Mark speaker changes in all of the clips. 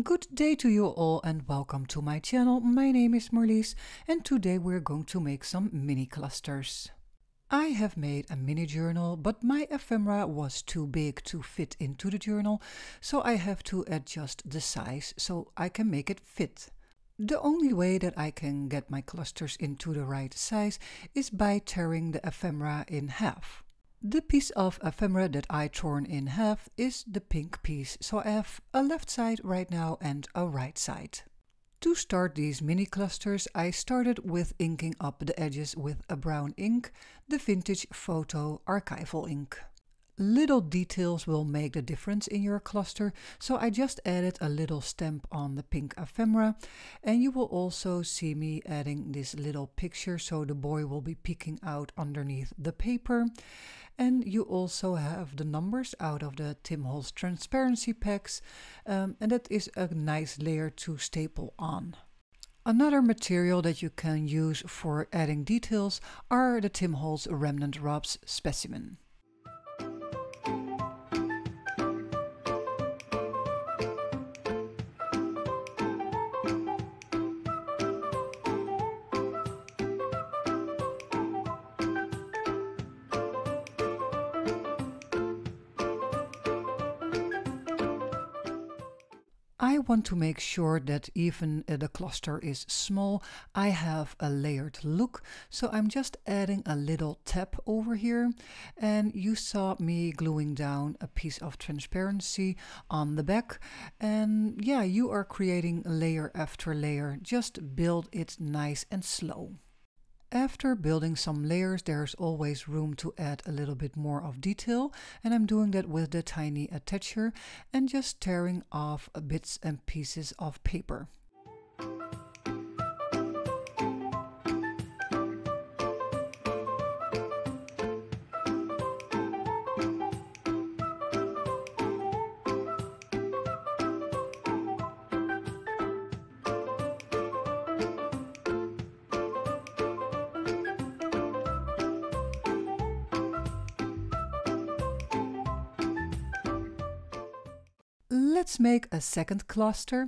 Speaker 1: Good day to you all and welcome to my channel. My name is Marlies and today we're going to make some mini clusters. I have made a mini journal, but my ephemera was too big to fit into the journal, so I have to adjust the size so I can make it fit. The only way that I can get my clusters into the right size is by tearing the ephemera in half. The piece of ephemera that I torn in half is the pink piece, so I have a left side right now and a right side. To start these mini clusters, I started with inking up the edges with a brown ink, the vintage photo Archival ink. Little details will make the difference in your cluster, so I just added a little stamp on the pink ephemera, and you will also see me adding this little picture so the boy will be peeking out underneath the paper. And you also have the numbers out of the Tim Holtz transparency packs, and that is a nice layer to staple on. Another material that you can use for adding details are the Tim Holtz Remnant rubs Specimen. I want to make sure that even the cluster is small, I have a layered look, so I'm just adding a little tab over here, and you saw me gluing down a piece of transparency on the back, and yeah, you are creating layer after layer. Just build it nice and slow. After building some layers, there's always room to add a little bit more of detail, and I'm doing that with the tiny attacher and just tearing off bits and pieces of paper. Let's make a second cluster.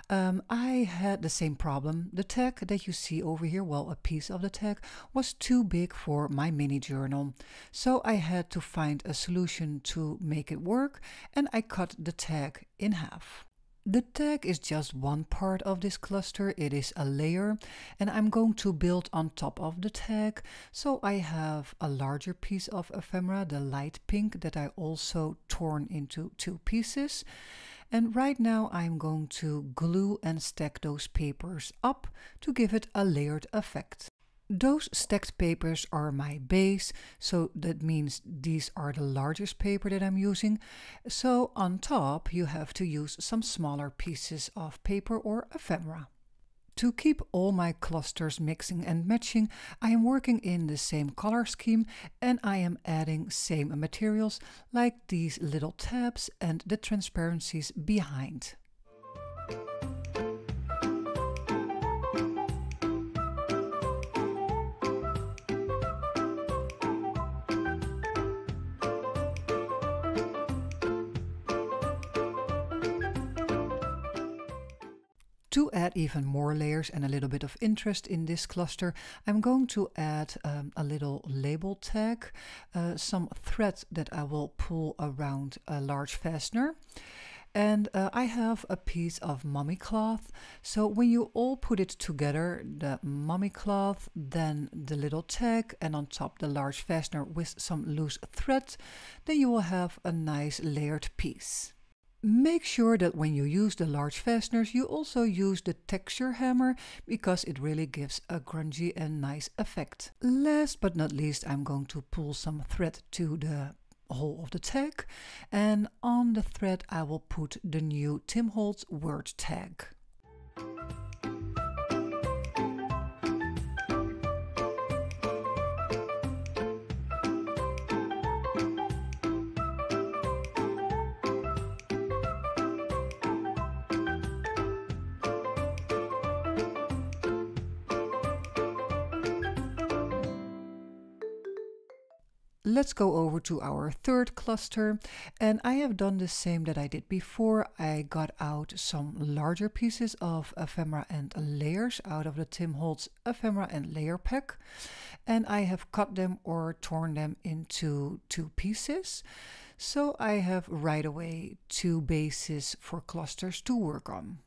Speaker 1: I had the same problem. The tag that you see over here, well, a piece of the tag was too big for my mini journal. So I had to find a solution to make it work, and I cut the tag in half. The tag is just one part of this cluster, it is a layer, and I'm going to build on top of the tag. So I have a larger piece of ephemera, the light pink, that I also torn into two pieces. And right now I'm going to glue and stack those papers up to give it a layered effect. Those stacked papers are my base, so that means these are the largest paper that I'm using. So on top you have to use some smaller pieces of paper or ephemera. To keep all my clusters mixing and matching, I am working in the same color scheme, and I am adding same materials like these little tabs and the transparencies behind. To add even more layers and a little bit of interest in this cluster, I'm going to add a little label tag, some thread that I will pull around a large fastener. And I have a piece of mummy cloth, so when you all put it together, the mummy cloth, then the little tag, and on top the large fastener with some loose thread, then you will have a nice layered piece. Make sure that when you use the large fasteners, you also use the texture hammer, because it really gives a grungy and nice effect. Last but not least, I'm going to pull some thread to the hole of the tag, and on the thread I will put the new Tim Holtz word tag. Let's go over to our third cluster, and I have done the same that I did before. I got out some larger pieces of ephemera and layers out of the Tim Holtz ephemera and layer pack, and I have cut them or torn them into 2 pieces. So I have right away 2 bases for clusters to work on.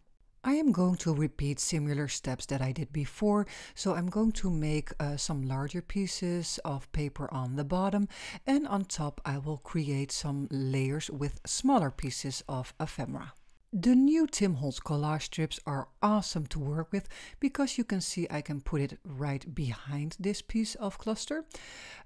Speaker 1: I am going to repeat similar steps that I did before, so I'm going to make some larger pieces of paper on the bottom, and on top I will create some layers with smaller pieces of ephemera. The new Tim Holtz collage strips are awesome to work with because you can see I can put it right behind this piece of cluster,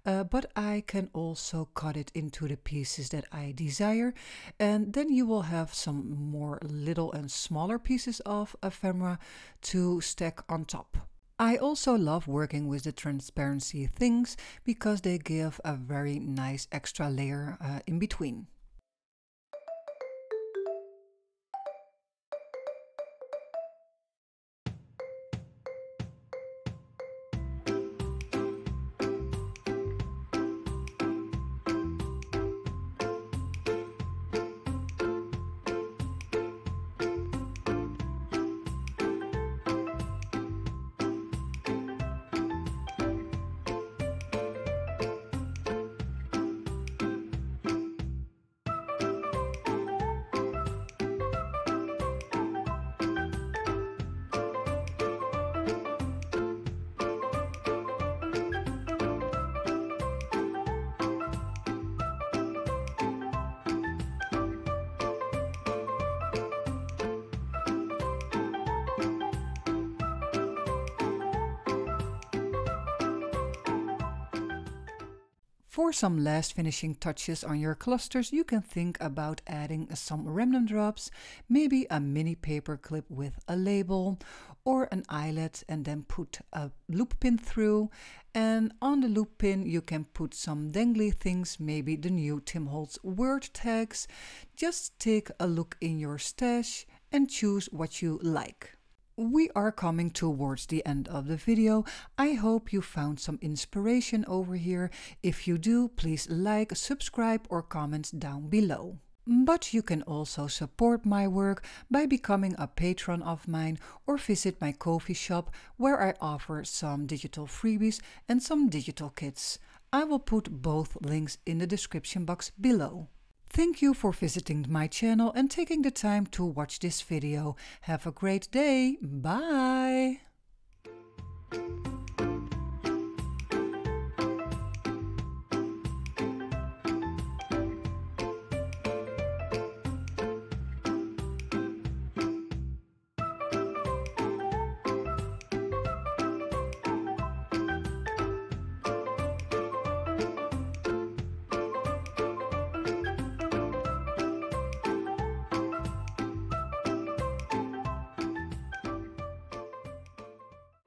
Speaker 1: but I can also cut it into the pieces that I desire, and then you will have some more little and smaller pieces of ephemera to stack on top. I also love working with the Transparent Things because they give a very nice extra layer in between. For some last finishing touches on your clusters, you can think about adding some remnant drops, maybe a mini paper clip with a label, or an eyelet, and then put a loop pin through. And on the loop pin you can put some dangly things, maybe the new Tim Holtz word tags. Just take a look in your stash and choose what you like. We are coming towards the end of the video. I hope you found some inspiration over here. If you do, please like, subscribe or comment down below. But you can also support my work by becoming a patron of mine or visit my Ko-fi shop where I offer some digital freebies and some digital kits. I will put both links in the description box below. Thank you for visiting my channel and taking the time to watch this video. Have a great day. Bye!